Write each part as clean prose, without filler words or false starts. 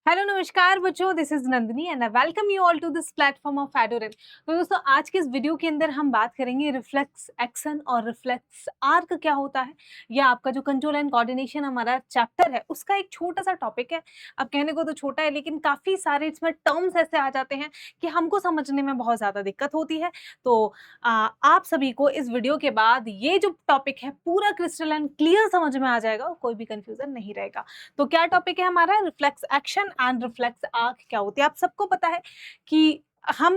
Hello नमस्कार बच्चों, this is Nandini and I welcome you all to this platform of Adoren. तो दोस्तों, आज के इस वीडियो के अंदर हम बात करेंगे रिफ्लेक्स एक्शन और रिफ्लेक्स आर्क क्या होता है, या आपका जो कंट्रोल एंड कोऑर्डिनेशन हमारा चैप्टर है उसका एक छोटा सा टॉपिक है। अब कहने को तो छोटा है, लेकिन काफी सारे इसमें टर्म्स ऐसे आ जाते हैं कि हमको समझने में बहुत ज्यादा दिक्कत होती है। तो आप सभी को इस वीडियो के बाद ये जो टॉपिक है पूरा क्रिस्टल एंड क्लियर समझ में आ जाएगा, कोई भी कंफ्यूजन नहीं रहेगा। तो क्या टॉपिक है हमारा? Reflex action and reflex arc क्या होती है। आप सबको पता है कि हम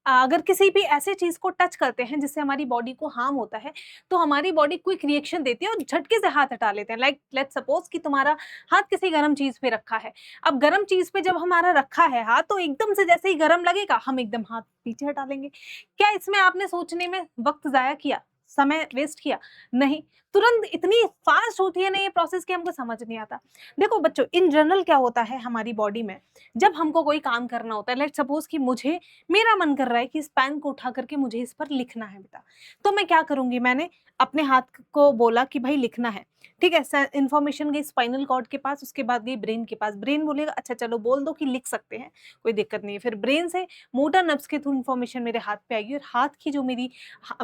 अगर किसी भी ऐसे चीज को टच करते हैं जिससे हमारी बॉडी को हार्म होता है, तो हमारी बॉडी क्विक रिएक्शन देती है और झटके से हाथ हटा लेते हैं। लाइक लेट्स सपोज कि तुम्हारा हाथ किसी गर्म चीज पे रखा है। अब गर्म चीज पे जब हमारा रखा है हाथ, तो एकदम से जैसे ही गर्म लगेगा हम एकदम हाथ पीछे हटा लेंगे। क्या इसमें आपने सोचने में वक्त जाया किया, समय वेस्ट किया? नहीं, तुरंत इतनी फास्ट होती है ना ये प्रोसेस कि हमको समझ नहीं आता। देखो बच्चों, इन जनरल क्या होता है हमारी बॉडी में, जब हमको कोई काम करना होता है, लेट्स सपोज कि मुझे मेरा मन कर रहा है कि इस पेन को उठा करके मुझे इस पर लिखना है बेटा, तो मैं क्या करूंगी? मैंने अपने हाथ को बोला कि भाई लिखना है, ठीक है। इन्फॉर्मेशन गई स्पाइनल कॉर्ड के पास, उसके बाद गई ब्रेन के पास। ब्रेन बोलेगा अच्छा चलो बोल दो कि लिख सकते हैं, कोई दिक्कत नहीं है। फिर ब्रेन से मोटर नर्व्स के थ्रू इन्फॉर्मेशन मेरे हाथ पे आएगी और हाथ की जो मेरी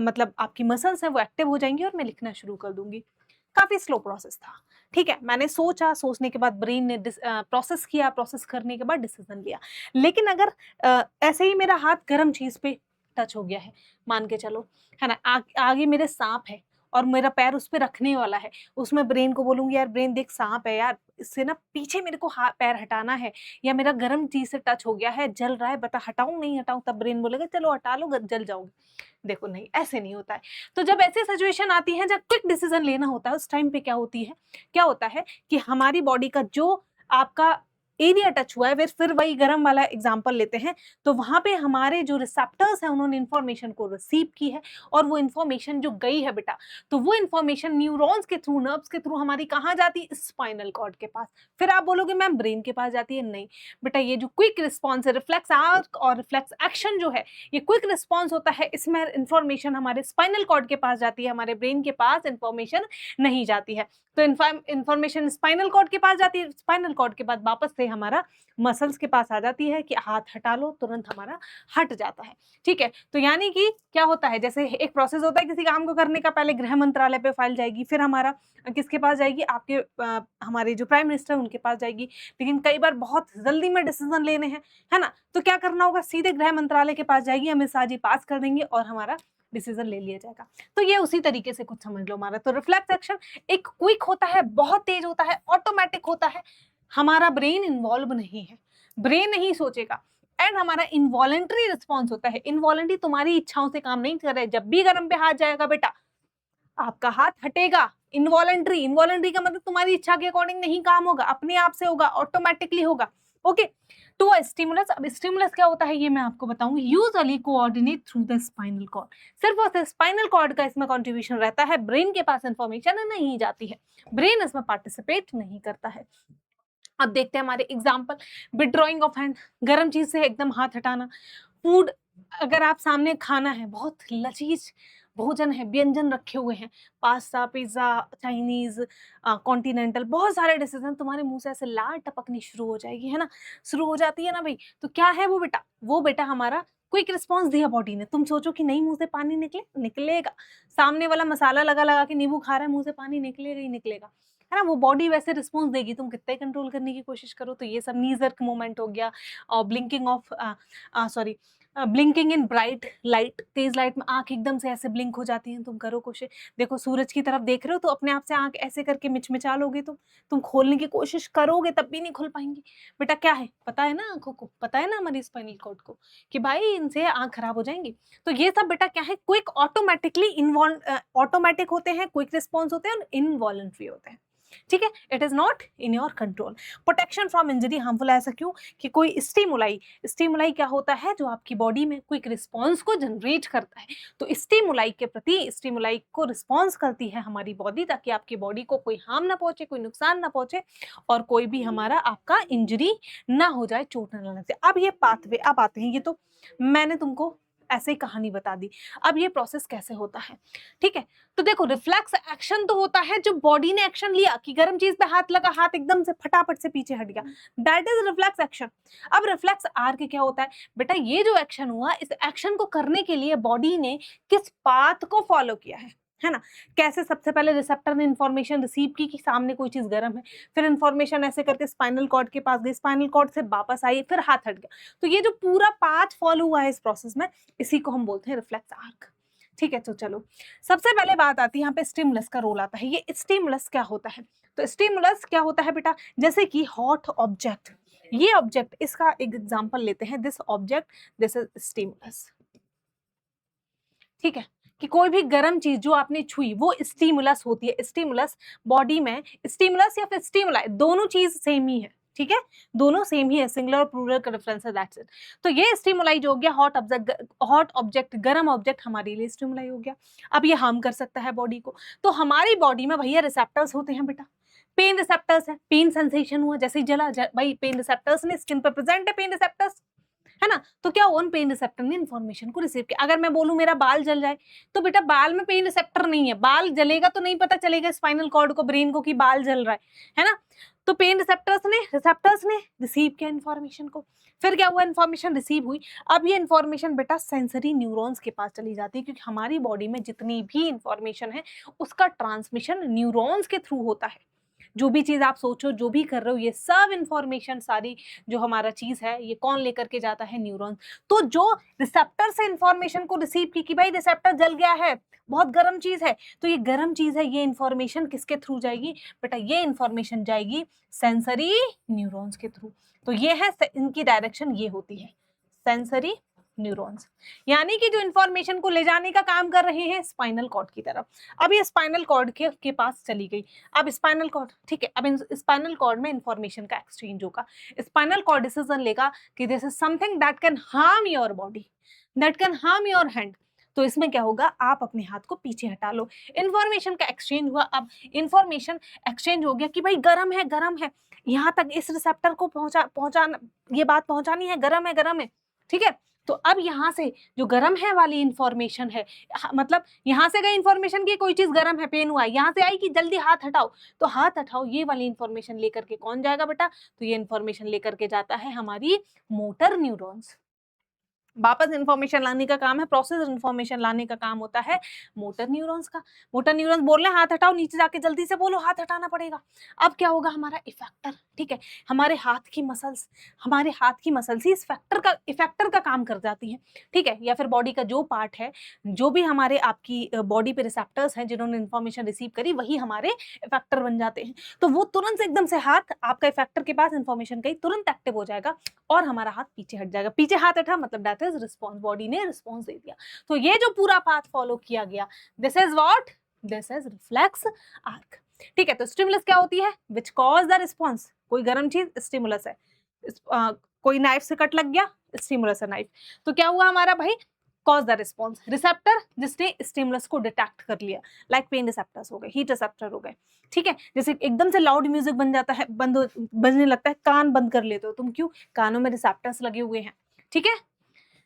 मतलब आपकी मसल्स है वो एक्टिव हो जाएंगी और मैं लिखना शुरू कर दूंगी। काफी स्लो प्रोसेस था, ठीक है। मैंने सोचा, सोचने के बाद ब्रेन ने प्रोसेस किया, प्रोसेस करने के बाद डिसीजन लिया। लेकिन अगर ऐसे ही मेरा हाथ गर्म चीज पे टच हो गया है, मान के चलो, है ना, आगे मेरे सांप है और मेरा पैर उस पे रखने वाला है, उसमें ब्रेन को बोलूंगी यार ब्रेन देख सांप है यार, इससे ना पीछे मेरे को पैर हटाना है, या मेरा गर्म चीज से टच हो गया है, जल रहा है, बता हटाऊं नहीं हटाऊं? तब ब्रेन बोलेगा चलो हटा लो, जल जाओगे। देखो नहीं, ऐसे नहीं होता है। तो जब ऐसी सिचुएशन आती है जब क्विक डिसीजन लेना होता है, उस टाइम पे क्या होता है कि हमारी बॉडी का जो आपका एरिया टच हुआ है, फिर वही गर्म वाला एग्जांपल लेते हैं, तो वहां पे हमारे जो रिसेप्टर्स हैं उन्होंने इन्फॉर्मेशन को रिसीव की है, और वो इन्फॉर्मेशन जो गई है बेटा, तो वो इन्फॉर्मेशन न्यूरॉन्स के थ्रू, नर्व्स के थ्रू हमारी कहाँ जाती है? स्पाइनल कॉर्ड के पास। फिर आप बोलोगे मैम ब्रेन के पास जाती है? नहीं बेटा, ये जो क्विक रिस्पॉन्स है, रिफ्लेक्स आर्क और रिफ्लेक्स एक्शन जो है, ये क्विक रिस्पॉन्स होता है, इसमें इंफॉर्मेशन हमारे स्पाइनल कॉर्ड के पास जाती है, हमारे ब्रेन के पास इंफॉर्मेशन नहीं जाती है। तो इंफॉर्मेशन स्पाइनल कॉर्ड के पास जाती है, स्पाइनल कॉर्ड के बाद वापस से हमारा मसल्स के पास आ जाती है कि हाथ हटा लो, तुरंत हमारा हट जाता है, ठीक है। तो यानी कि क्या होता है, जैसे एक प्रोसेस होता है किसी काम को करने का, पहले गृह मंत्रालय पे फाइल जाएगी, फिर हमारा किसके पास जाएगी? आपके हमारे जो प्राइम मिनिस्टर उनके पास जाएगी। लेकिन कई बार बहुत जल्दी में डिसीजन लेने हैं, है ना, तो क्या करना होगा? सीधे गृह मंत्रालय के पास जाएगी, अमित शाह जी पास कर देंगे और हमारा डिसीजन ले लिया जाएगा। तो ये उसी तरीके से कुछ समझ लो हमारा। तो रिफ्लेक्स एक्शन एक क्विक होता है, बहुत तेज होता है, ऑटोमेटिक होता है, हमारा ब्रेन इन्वॉल्व नहीं है, ब्रेन नहीं सोचेगा। एंड हमारा इनवॉलेंट्री रिस्पॉन्स होता है। इनवॉलेंट्री तुम्हारी इच्छाओं से काम नहीं कर रहा है। जब भी गर्म पे हाथ जाएगा बेटा, आपका हाथ हटेगा। इनवॉलेंट्री, इनवॉलेंट्री का मतलब तुम्हारी इच्छा के अकॉर्डिंग नहीं काम होगा, अपने आप से होगा, ऑटोमेटिकली होगा। ओके, तो स्टिमुलस, अब स्टिमुलस क्या होता है ये मैं आपको बताऊंगी। Usually coordinate through the spinal cord. सिर्फ और स्पाइनल कॉर्ड का इसमें कंट्रीब्यूशन रहता है, ब्रेन के पास इंफॉर्मेशन नहीं जाती है, ब्रेन इसमें पार्टिसिपेट नहीं करता है। अब देखते हैं हमारे एग्जाम्पल। विड्रॉइंग ऑफ हैंड, गर्म चीज से एकदम हाथ हटाना। फूड, अगर आप सामने खाना है, बहुत लजीज भोजन है, व्यंजन रखे हुए हैं, पास्ता, पिज्जा, चाइनीज, कॉन्टिनेंटल, बहुत सारे डिसीजन, तुम्हारे मुंह से ऐसे लार टपकनी शुरू हो जाएगी, है ना, शुरू हो जाती है ना भाई। तो क्या है वो बेटा? वो बेटा हमारा क्विक रिस्पॉन्स दिया बॉडी ने। तुम सोचो कि नहीं मुंह से पानी निकलेगा। सामने वाला मसाला लगा लगा के नींबू खा रहा है, मुंह से पानी निकलेगा ही निकलेगा, है ना। वो बॉडी वैसे रिस्पॉन्स देगी, तुम कितना कंट्रोल करने की कोशिश करो। तो ये सब नी जर्क मूवमेंट हो गया, और blinking of sorry blinking in bright light, Tej light में आंख एकदम से ऐसे ब्लिंक हो जाती है। तुम करो कोशिश, देखो सूरज की तरफ देख रहे हो तो अपने आप से आंख ऐसे करके मिचमिचा लोगे, तुम खोलने की कोशिश करोगे तब भी नहीं खोल पाएंगे। बेटा क्या है, पता है ना आंखों को, पता है ना हमारी स्पाइनल कॉर्ड को कि भाई इनसे आंख खराब हो जाएंगी। तो ये सब बेटा क्या है? क्विक, ऑटोमेटिकली ऑटोमेटिक होते हैं, क्विक रिस्पॉन्स होते हैं और इनवॉलंटरी होते हैं, ठीक है। It is not in your control. Protection from injury harmful, ऐसा क्यों? कि कोई स्टिमुलाई क्या होता है जो आपकी बॉडी में क्विक रिस्पॉन्स को जनरेट करता है। तो स्टिमुलाई के प्रति, स्टिमुलाई को रिस्पॉन्स करती है हमारी बॉडी, ताकि आपकी बॉडी को कोई हार्म ना पहुंचे, कोई नुकसान ना पहुंचे, और कोई भी हमारा आपका इंजरी ना हो जाए, चोट ना लगने से। अब ये पाथवे, अब आते हैं, ये तो मैंने तुमको ऐसे ही कहानी बता दी। अब ये प्रोसेस कैसे होता है, ठीक है। तो देखो रिफ्लेक्स एक्शन तो होता है जो बॉडी ने एक्शन लिया कि गर्म चीज पे हाथ लगा, हाथ एकदम से फटाफट से पीछे हट गया, दैट इज रिफ्लेक्स एक्शन। अब रिफ्लेक्स आर्क क्या होता है बेटा, ये जो एक्शन हुआ इस एक्शन को करने के लिए बॉडी ने किस पाथ को फॉलो किया है ना। कैसे, सबसे पहले रिसेप्टर ने इंफॉर्मेशन रिसीव की कि सामने कोई चीज गर्म है, फिर इंफॉर्मेशन ऐसे करके स्पाइनल कॉर्ड के पास गई, स्पाइनल कॉर्ड से वापस आई, फिर हाथ हट गया। तो ये जो पूरा पाथ फॉलो हुआ है इस प्रोसेस में, इसी को हम बोलते हैं रिफ्लेक्स आर्क, ठीक है। तो चलो सबसे पहले बात आती है यहाँ पे स्टिमुलस का रोल आता है। ये स्टिमुलस क्या होता है, तो स्टिमुलस क्या होता है बेटा, जैसे कि हॉट ऑब्जेक्ट, ये ऑब्जेक्ट, इसका एक एग्जांपल लेते हैं, this object, this is stimulus, ठीक है। कि कोई भी गर्म चीज जो आपने छुई वो स्टिमुलस होती है। स्टिमुलस बॉडी में, स्टिमुलस या फिर स्टिमुलाई दोनों चीज सेम ही है, ठीक है, दोनों सेम ही है, सिंगुलर और प्लूरल का डिफरेंस है, दैट्स इट। तो ये स्टिमुलाई जो हो गया, हॉट ऑब्जेक्ट, गर्म ऑब्जेक्ट हमारे लिए स्टिमुलाई हो गया। अब ये हार्म कर सकता है बॉडी को। तो हमारी बॉडी में भैया रिसेप्टर्स होते हैं बेटा, पेन रिसेप्टर्स है, पेन सेंसेशन हुआ जैसे ही जला, भाई पेन रिसेप्टर्स ने स्किन पर प्रेजेंट है, पेन रिसेप्टर्स है ना। तो क्या ओन पेन रिसेप्टर ने इन्फॉर्मेशन को रिसीव किया। अगर मैं बोलूं मेरा बाल जल जाए, तो बेटा बाल में पेन रिसेप्टर नहीं है, बाल जलेगा तो नहीं पता चलेगा स्पाइनल कॉर्ड को, ब्रेन को कि बाल जल रहा है ना। तो पेन रिसेप्टर्स ने रिसीव किया इन्फॉर्मेशन को। फिर क्या हुआ, इन्फॉर्मेशन रिसीव हुई। अब ये इन्फॉर्मेशन बेटा सेंसरी न्यूरॉन्स के पास चली जाती है, क्योंकि हमारी बॉडी में जितनी भी इंफॉर्मेशन है उसका ट्रांसमिशन न्यूरॉन्स के थ्रू होता है। जो भी चीज आप सोचो, जो भी कर रहे हो, ये सब इंफॉर्मेशन सारी जो हमारा चीज है, ये कौन लेकर के जाता है, न्यूरॉन्स। तो जो रिसेप्टर से इंफॉर्मेशन को रिसीव की कि भाई रिसेप्टर जल गया है, बहुत गर्म चीज है, तो ये गर्म चीज है, ये इंफॉर्मेशन किसके थ्रू जाएगी बेटा, ये इंफॉर्मेशन जाएगी सेंसरी न्यूरॉन्स के थ्रू। तो ये है, इनकी डायरेक्शन ये होती है, सेंसरी न्यूरॉन्स, यानी कि जो इंफॉर्मेशन को ले जाने का काम कर रहे हैं स्पाइनल कॉर्ड की तरफ। अब ये स्पाइनल कॉर्ड के पास चली गई। अब स्पाइनल कॉर्ड, ठीक है, अब स्पाइनल कॉर्ड में इंफॉर्मेशन का एक्सचेंज होगा। स्पाइनल कॉर्ड डिसीजन लेगा कि this is something that can harm your body, that can harm your hand. तो इसमें क्या होगा, आप अपने हाथ को पीछे हटा लो। इंफॉर्मेशन का एक्सचेंज हुआ। अब इंफॉर्मेशन एक्सचेंज हो गया कि भाई गरम है, गरम है, यहाँ तक इस रिसेप्टर को पहुंचाना, ये बात पहुंचानी है, गरम है, गरम है, ठीक है। तो अब यहाँ से जो गरम है वाली इंफॉर्मेशन है, मतलब यहाँ से गई इंफॉर्मेशन की कोई चीज गरम है, पेन हुआ है, यहाँ से आई कि जल्दी हाथ हटाओ, तो हाथ हटाओ, ये वाली इंफॉर्मेशन लेकर के कौन जाएगा बेटा, तो ये इंफॉर्मेशन लेकर के जाता है हमारी मोटर न्यूरॉन्स। वापस इंफॉर्मेशन लाने का काम है, प्रोसेस इंफॉर्मेशन लाने का काम होता है मोटर न्यूरॉन्स का। मोटर न्यूरॉन्स बोल रहे हैं हाथ हटाओ, नीचे जाके जल्दी से बोलो हाथ हटाना पड़ेगा। अब क्या होगा, हमारा इफेक्टर, ठीक है, हमारे हाथ की मसल्स, हमारे हाथ की मसल्स ही इफेक्टर का काम कर जाती हैं, ठीक है। या फिर बॉडी का जो पार्ट है, जो भी हमारे आपकी बॉडी पे रिसेप्टर्स हैं जिन्होंने इंफॉर्मेशन रिसीव करी, वही हमारे इफेक्टर बन जाते हैं। तो वो तुरंत से एकदम से हाथ आपका इफेक्टर के पास इंफॉर्मेशन गई, तुरंत एक्टिव हो जाएगा और हमारा हाथ पीछे हट जाएगा। पीछे हाथ हटा मतलब दैट इज रिस्पॉन्स, बॉडी ने रिस्पॉन्स दे दिया। तो ये जो पूरा पाथ फॉलो किया गया, this is what, this is reflex arc, ठीक है। तो स्टिमुलस क्या होती है, विच कॉज द रिस्पॉन्स, कोई गर्म चीज स्टिमुलस है, कोई नाइफ से कट लग गया, स्टिमुलस है नाइफ। तो क्या हुआ हमारा भाई, कॉज द रिस्पॉन्स, रिसेप्टर जिसने स्टिमुलस को डिटेक्ट कर लिया, लाइक पेन रिसेप्टर्स हो गए, हीट रिसेप्टर हो गए, ठीक है। जैसे एकदम से लाउड म्यूजिक बन जाता है, बजने लगता है, कान बंद कर लेते हो तुम, क्यों, कानों में रिसेप्टर्स लगे हुए हैं, ठीक है।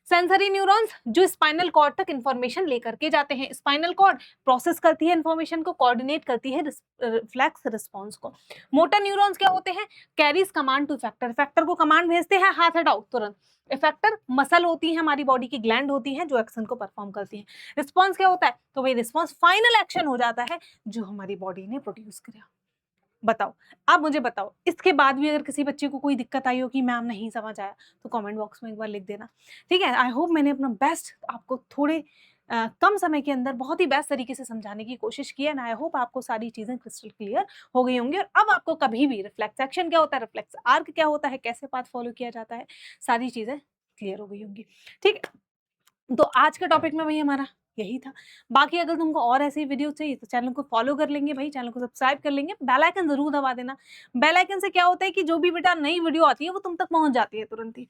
सेंसरी न्यूरॉन्स जो स्पाइनल कॉर्ड तक इंफॉर्मेशन लेकर के जाते हैं, स्पाइनल कॉर्ड प्रोसेस करती है इंफॉर्मेशन को, कोऑर्डिनेट करती है रिफ्लेक्स रिस्पॉन्स को। मोटर न्यूरॉन्स क्या होते हैं, carries command to effector, effector को कमांड भेजते हैं हाथ हटाओ तुरंत। इफेक्टर मसल होती है, हमारी बॉडी की ग्लैंड होती है जो एक्शन को परफॉर्म करती है। रिस्पॉन्स क्या होता है, तो वही रिस्पॉन्स फाइनल एक्शन हो जाता है जो हमारी बॉडी ने प्रोड्यूस किया। बताओ, अब मुझे बताओ, इसके बाद भी अगर किसी बच्चे को कोई दिक्कत आई हो कि मैम नहीं समझ आया, तो कमेंट बॉक्स में एक बार लिख देना, ठीक है। आई होप मैंने अपना बेस्ट आपको थोड़े कम समय के अंदर बहुत ही बेस्ट तरीके से समझाने की कोशिश की है, एंड आई होप आपको सारी चीजें क्रिस्टल क्लियर हो गई होंगी। और अब आपको कभी भी रिफ्लेक्स एक्शन क्या होता है, रिफ्लेक्स आर्क क्या होता है, कैसे पाथ फॉलो किया जाता है, सारी चीजें क्लियर हो गई होंगी, ठीक है। तो आज के टॉपिक में भाई हमारा यही था। बाकी अगर तुमको और ऐसी वीडियो चाहिए तो चैनल को फॉलो कर लेंगे भाई, चैनल को सब्सक्राइब कर लेंगे, बेल आइकन जरूर दबा देना। बेल आइकन से क्या होता है कि जो भी बेटा नई वीडियो आती है वो तुम तक पहुंच जाती है तुरंत ही,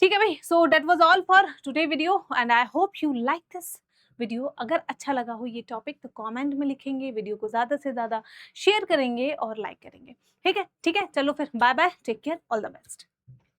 ठीक है भाई। So that was all for today video and I hope you like this video. अगर अच्छा लगा हो ये टॉपिक तो कमेंट में लिखेंगे, वीडियो को ज्यादा से ज्यादा शेयर करेंगे और लाइक करेंगे, ठीक है, ठीक है। चलो फिर bye bye, take care, all the best.